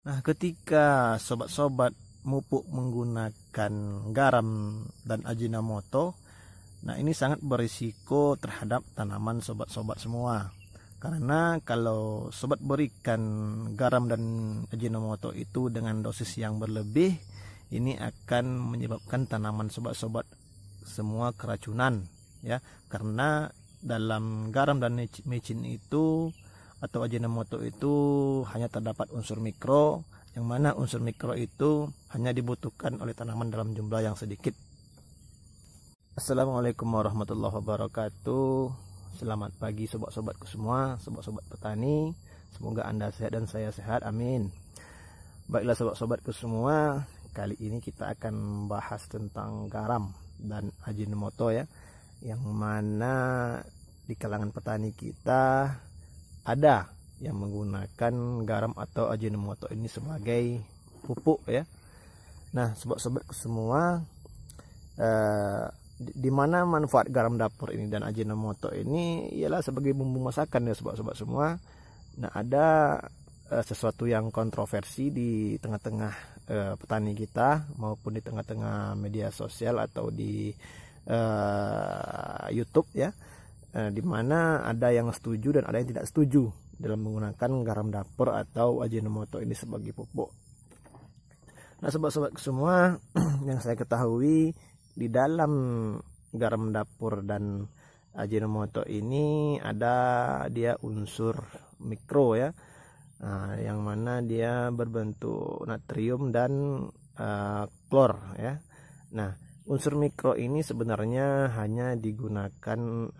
Nah, ketika sobat-sobat pupuk menggunakan garam dan Ajinomoto, nah ini sangat berisiko terhadap tanaman sobat-sobat semua. Karena kalau sobat berikan garam dan Ajinomoto itu dengan dosis yang berlebih, ini akan menyebabkan tanaman sobat-sobat semua keracunan, ya. Karena dalam garam dan micin itu atau Ajinomoto itu hanya terdapat unsur mikro, yang mana unsur mikro itu hanya dibutuhkan oleh tanaman dalam jumlah yang sedikit. Assalamualaikum warahmatullahi wabarakatuh. Selamat pagi sobat-sobatku semua, sobat-sobat petani. Semoga Anda sehat dan saya sehat, amin. Baiklah sobat-sobatku semua, kali ini kita akan bahas tentang garam dan Ajinomoto, ya, yang mana di kalangan petani kita ada yang menggunakan garam atau Ajinomoto ini sebagai pupuk, ya. Nah, sobat-sobatku semua, di mana manfaat garam dapur ini dan Ajinomoto ini ialah sebagai bumbu masakan, ya sobat-sobat semua. Nah, ada sesuatu yang kontroversi di tengah-tengah petani kita maupun di tengah-tengah media sosial atau di YouTube, ya, di mana ada yang setuju dan ada yang tidak setuju dalam menggunakan garam dapur atau Ajinomoto ini sebagai pupuk. Nah, sobat-sobat semua, yang saya ketahui di dalam garam dapur dan Ajinomoto ini ada dia unsur mikro, ya, yang mana dia berbentuk natrium dan klor, ya. Nah, unsur mikro ini sebenarnya hanya dibutuhkan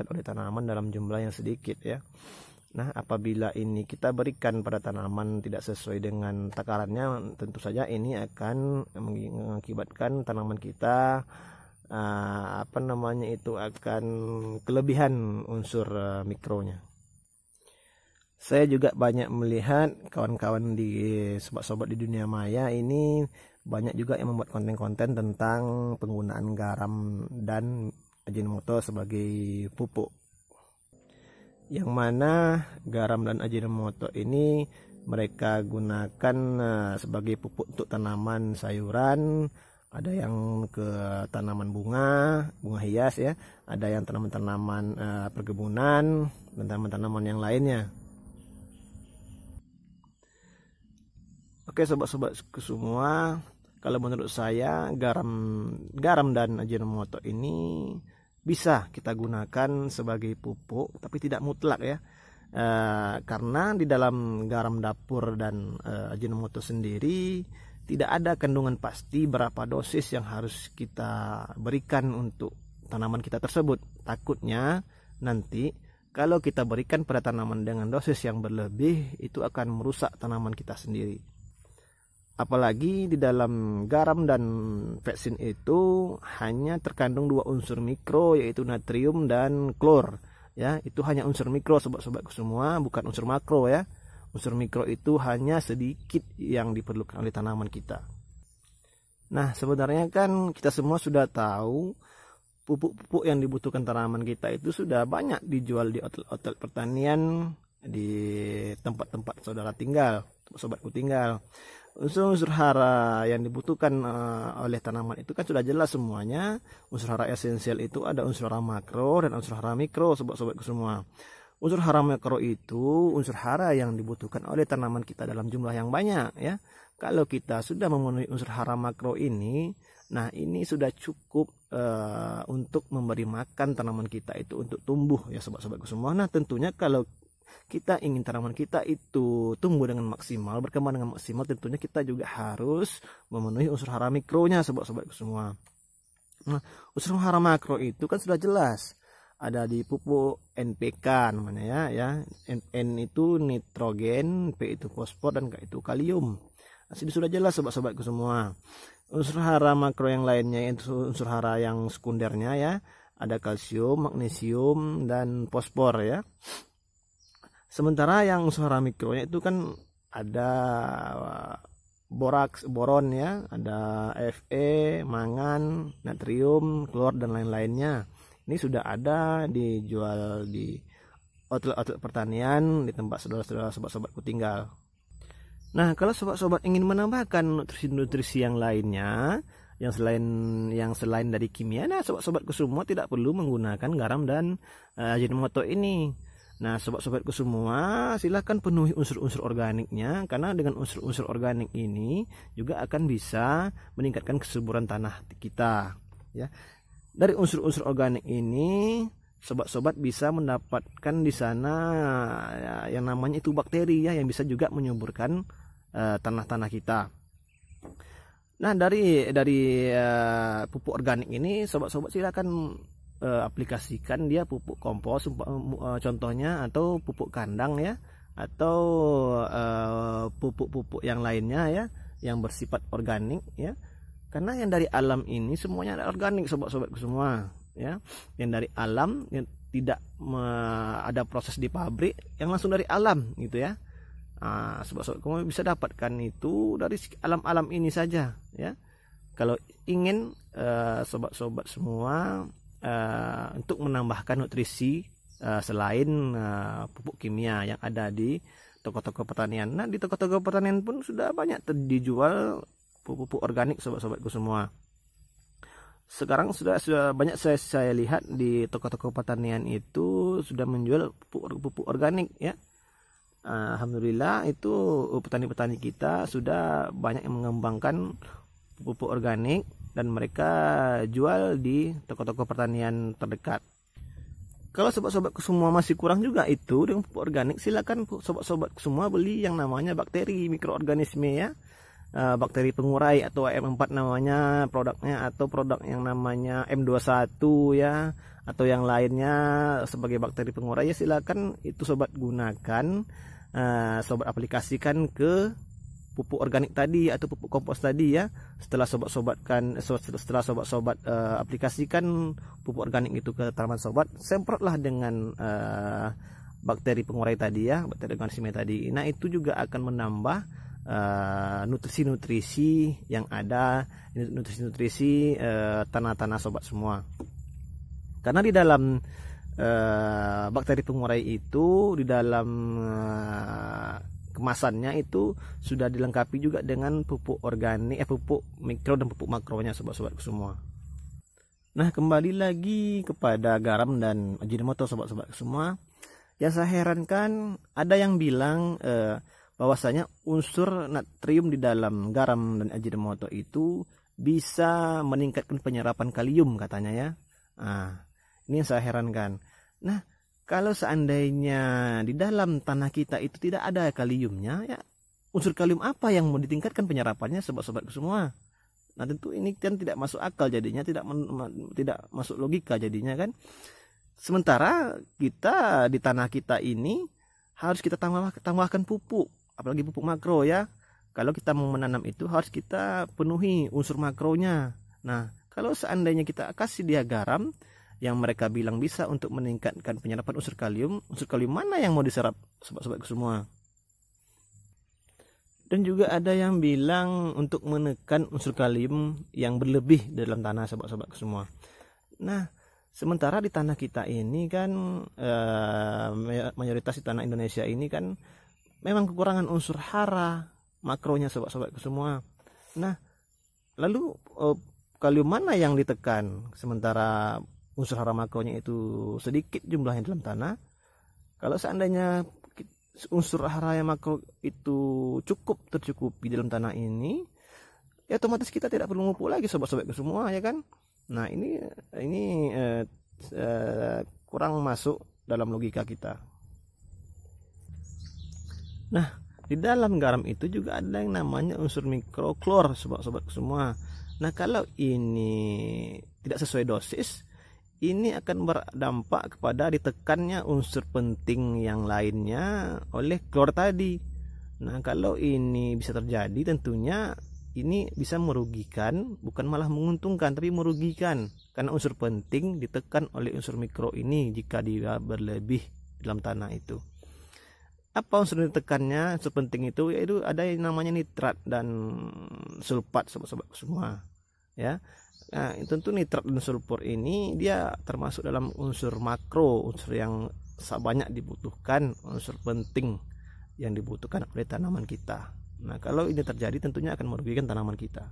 oleh tanaman dalam jumlah yang sedikit, ya. Nah, apabila ini kita berikan pada tanaman tidak sesuai dengan takarannya, tentu saja ini akan mengakibatkan tanaman kita akan kelebihan unsur mikronya. Saya juga banyak melihat kawan-kawan di sobat-sobat di dunia maya ini banyak juga yang membuat konten-konten tentang penggunaan garam dan Ajinomoto sebagai pupuk, yang mana garam dan Ajinomoto ini mereka gunakan sebagai pupuk untuk tanaman sayuran, ada yang ke tanaman bunga hias, ya, ada yang tanaman-tanaman perkebunan dan tanaman-tanaman yang lainnya. Oke sobat-sobatku semua, kalau menurut saya garam dan Ajinomoto ini bisa kita gunakan sebagai pupuk, tapi tidak mutlak, ya. Karena di dalam garam dapur dan Ajinomoto sendiri tidak ada kandungan pasti berapa dosis yang harus kita berikan untuk tanaman kita tersebut. Takutnya nanti kalau kita berikan pada tanaman dengan dosis yang berlebih, itu akan merusak tanaman kita sendiri. Apalagi di dalam garam dan vetsin itu hanya terkandung dua unsur mikro, yaitu natrium dan klor, ya. Itu hanya unsur mikro sobat-sobatku semua, bukan unsur makro, ya. Unsur mikro itu hanya sedikit yang diperlukan oleh tanaman kita. Nah, sebenarnya kan kita semua sudah tahu pupuk-pupuk yang dibutuhkan tanaman kita itu sudah banyak dijual di outlet pertanian, di tempat-tempat saudara tinggal, sobatku tinggal. Unsur-unsur hara yang dibutuhkan oleh tanaman itu kan sudah jelas semuanya. Unsur hara esensial itu ada unsur hara makro dan unsur hara mikro, sobat-sobatku semua. Unsur hara makro itu unsur hara yang dibutuhkan oleh tanaman kita dalam jumlah yang banyak, ya. Kalau kita sudah memenuhi unsur hara makro ini, nah ini sudah cukup untuk memberi makan tanaman kita itu untuk tumbuh, ya sobat-sobatku semua. Nah, tentunya kalau kita ingin tanaman kita itu tumbuh dengan maksimal, berkembang dengan maksimal, tentunya kita juga harus memenuhi unsur hara mikronya, sobat-sobatku semua. Nah, unsur hara makro itu kan sudah jelas ada di pupuk NPK namanya, ya. N itu nitrogen, P itu fosfor, dan K itu kalium. Nah, sini sudah jelas sobat-sobatku semua. Unsur hara makro yang lainnya, itu unsur hara yang sekundernya, ya, ada kalsium, magnesium, dan fosfor, ya. Sementara yang unsur hara mikronya itu kan ada boraks, boron, ya, ada Fe, mangan, natrium, klor, dan lain-lainnya. Ini sudah ada dijual di outlet pertanian di tempat saudara-saudara sobat-sobatku tinggal. Nah, kalau sobat-sobat ingin menambahkan nutrisi-nutrisi yang lainnya, yang selain dari kimia, nah sobat-sobatku semua tidak perlu menggunakan garam dan Ajinomoto ini. Nah, sobat-sobatku semua, silahkan penuhi unsur-unsur organiknya, karena dengan unsur-unsur organik ini juga akan bisa meningkatkan kesuburan tanah kita, ya. Dari unsur-unsur organik ini, sobat-sobat bisa mendapatkan di sana ya, yang namanya itu bakteri ya, yang bisa juga menyuburkan tanah-tanah kita. Nah, dari pupuk organik ini, sobat-sobat silakan aplikasikan dia pupuk kompos contohnya, atau pupuk kandang ya, atau pupuk-pupuk yang lainnya ya, yang bersifat organik ya. Karena yang dari alam ini semuanya ada organik, sobat-sobatku semua ya. Yang dari alam, yang tidak ada proses di pabrik, yang langsung dari alam gitu ya. Sobat-sobat kamu bisa dapatkan itu dari alam-alam ini saja ya. Kalau ingin sobat-sobat semua untuk menambahkan nutrisi selain pupuk kimia yang ada di toko-toko pertanian. Nah, di toko-toko pertanian pun sudah banyak dijual pupuk organik, sobat-sobatku semua. Sekarang sudah banyak saya lihat di toko-toko pertanian itu sudah menjual pupuk organik ya. Alhamdulillah, itu petani-petani kita sudah banyak yang mengembangkan pupuk organik dan mereka jual di toko-toko pertanian terdekat. Kalau sobat-sobatku semua masih kurang juga itu dengan pupuk organik, silakan sobat-sobatku semua beli yang namanya bakteri mikroorganisme ya. Bakteri pengurai atau M4 namanya produknya, atau produk yang namanya M21 ya, atau yang lainnya sebagai bakteri pengurai ya, silakan itu sobat gunakan, sobat aplikasikan ke pupuk organik tadi atau pupuk kompos tadi ya. Setelah sobat-sobat aplikasikan pupuk organik itu ke tanaman sobat, semprotlah dengan bakteri pengurai tadi ya, bakteri organisme tadi. Nah, itu juga akan menambah nutrisi-nutrisi yang ada, nutrisi-nutrisi tanah-tanah sobat semua. Karena di dalam bakteri pengurai itu, di dalam kemasannya itu sudah dilengkapi juga dengan pupuk organik, pupuk mikro dan pupuk makronya sobat-sobatku semua. Nah, kembali lagi kepada garam dan Ajinomoto sobat-sobatku semua. Yang saya herankan, ada yang bilang bahwasanya unsur natrium di dalam garam dan Ajinomoto itu bisa meningkatkan penyerapan kalium katanya ya. Ini yang saya herankan. Nah, kalau seandainya di dalam tanah kita itu tidak ada kaliumnya ya, unsur kalium apa yang mau ditingkatkan penyerapannya sobat-sobatku semua? Nah, tentu ini kan tidak masuk akal jadinya, tidak masuk logika jadinya kan. Sementara kita di tanah kita ini harus kita tambahkan pupuk, apalagi pupuk makro ya. Kalau kita mau menanam itu harus kita penuhi unsur makronya. Nah, kalau seandainya kita kasih dia garam yang mereka bilang bisa untuk meningkatkan penyerapan unsur kalium mana yang mau diserap sobat-sobatku semua? Dan juga ada yang bilang untuk menekan unsur kalium yang berlebih dalam tanah sobat-sobatku semua. Nah, sementara di tanah kita ini kan mayoritas di tanah Indonesia ini kan memang kekurangan unsur hara makronya sobat-sobatku semua. Nah, lalu kalium mana yang ditekan sementara unsur hara makronya itu sedikit jumlahnya dalam tanah? Kalau seandainya unsur hara yang makro itu tercukupi dalam tanah ini, ya otomatis kita tidak perlu pupuk lagi sobat-sobatku semua ya kan. Nah, ini kurang masuk dalam logika kita. Nah, di dalam garam itu juga ada yang namanya unsur mikroklor sobat-sobatku semua. Nah, kalau ini tidak sesuai dosis, ini akan berdampak kepada ditekannya unsur penting yang lainnya oleh klor tadi. Nah, kalau ini bisa terjadi, tentunya ini bisa merugikan, bukan malah menguntungkan, tapi merugikan, karena unsur penting ditekan oleh unsur mikro ini jika dia berlebih dalam tanah itu. Apa unsur ditekannya, unsur penting itu? Yaitu ada yang namanya nitrat dan sulfat sobat-sobat semua ya. Nah, tentu nitrat dan sulfur ini dia termasuk dalam unsur makro, unsur yang banyak dibutuhkan, unsur penting yang dibutuhkan oleh tanaman kita Nah, kalau ini terjadi tentunya akan merugikan tanaman kita.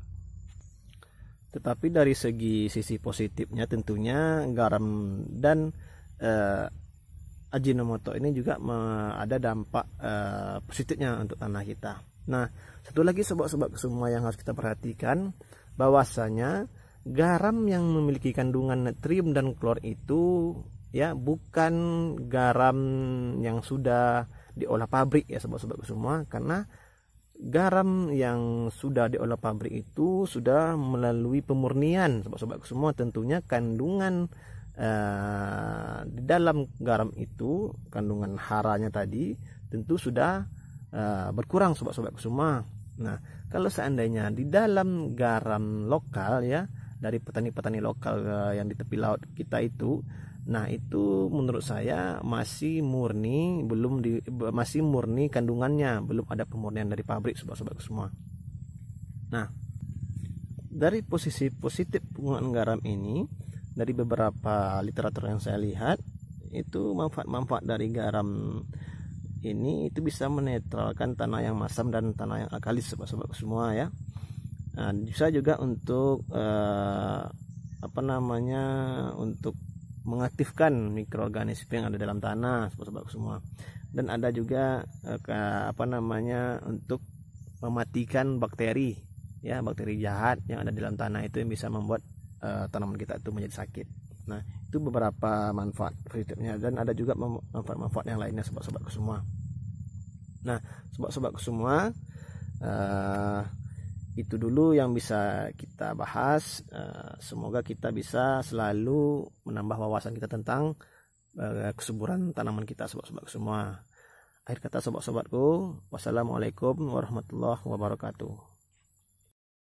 Tetapi dari sisi positifnya tentunya garam dan Ajinomoto ini juga ada dampak positifnya untuk tanah kita. Nah, satu lagi sobat-sobat semua yang harus kita perhatikan, bahwasanya garam yang memiliki kandungan natrium dan klor itu ya bukan garam yang sudah diolah pabrik ya sobat-sobat semua, karena garam yang sudah diolah pabrik itu sudah melalui pemurnian sobat-sobat semua. Tentunya kandungan di dalam garam itu, kandungan haranya tadi tentu sudah berkurang sobat-sobat semua. Nah, kalau seandainya di dalam garam lokal ya dari petani-petani lokal yang di tepi laut kita itu, nah itu menurut saya masih murni, masih murni kandungannya, belum ada pemurnian dari pabrik sobat-sobat semua. Nah, dari posisi positif penggunaan garam ini, dari beberapa literatur yang saya lihat, itu manfaat-manfaat dari garam ini itu bisa menetralkan tanah yang masam dan tanah yang alkalis sobat-sobat semua ya. Nah, bisa juga untuk untuk mengaktifkan mikroorganisme yang ada dalam tanah sobat-sobat semua. Dan ada juga untuk mematikan bakteri ya, bakteri jahat yang ada dalam tanah itu yang bisa membuat tanaman kita itu menjadi sakit. Nah, itu beberapa manfaat positifnya, dan ada juga manfaat-manfaat yang lainnya sobat-sobat semua. Nah, sobat-sobat semua, itu dulu yang bisa kita bahas. Semoga kita bisa selalu menambah wawasan kita tentang kesuburan tanaman kita sobat-sobat semua. Akhir kata sobat-sobatku, wassalamualaikum warahmatullahi wabarakatuh.